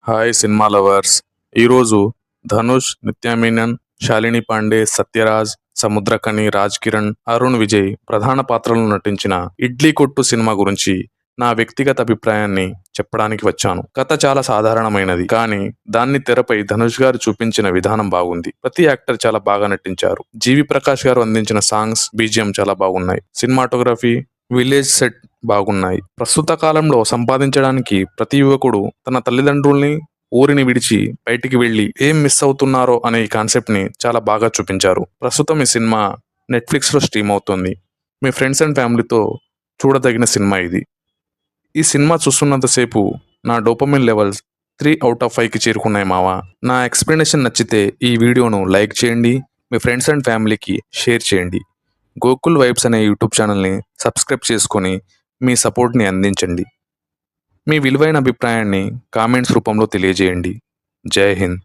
Hi cinema lovers. ఈరోజు ధనుష్, నిత్యా మీనన్, శాలిని పాండే, సత్యరాజ్, సముద్రకని, రాజ్ కిరణ్, అరుణ్ విజయ్ ప్రధాన పాత్రలను నటించిన ఇడ్లీ కొట్టు సినిమా గురించి నా వ్యక్తిగత అభిప్రాయాన్ని చెప్పడానికి వచ్చాను. కథ చాలా సాధారణమైనది, కానీ దాన్ని తెరపై ధనుష్ గారు చూపించిన విధానం బాగుంది. ప్రతి యాక్టర్ చాలా బాగా నటించారు. జీవి ప్రకాష్ గారు అందించిన సాంగ్స్, బీజిఎం చాలా బాగున్నాయి. సినిమాటోగ్రఫీ, విలేజ్ సెట్ బాగున్నాయి. ప్రస్తుత కాలంలో సంపాదించడానికి ప్రతి యువకుడు తన తల్లిదండ్రుల్ని, ఊరిని విడిచి బయటికి వెళ్ళి ఏం మిస్ అవుతున్నారో అనే ఈ కాన్సెప్ట్ ని చాలా బాగా చూపించారు. ప్రస్తుతం ఈ సినిమా నెట్ఫ్లిక్స్ లో స్ట్రీమ్ అవుతుంది. మీ ఫ్రెండ్స్ అండ్ ఫ్యామిలీతో చూడదగిన సినిమా ఇది. ఈ సినిమా చూస్తున్నంతసేపు నా డోపమిన్ లెవెల్స్ 3/5కి చేరుకున్నాయి మావా. నా ఎక్స్ప్లెనేషన్ నచ్చితే ఈ వీడియోను లైక్ చేయండి, మీ ఫ్రెండ్స్ అండ్ ఫ్యామిలీకి షేర్ చేయండి. గోకుల్ వైబ్స్ అనే యూట్యూబ్ ఛానల్ని సబ్స్క్రైబ్ చేసుకొని మీ సపోర్ట్ని అందించండి. మీ విలువైన అభిప్రాయాన్ని కామెంట్స్ రూపంలో తెలియజేయండి. జై హింద్.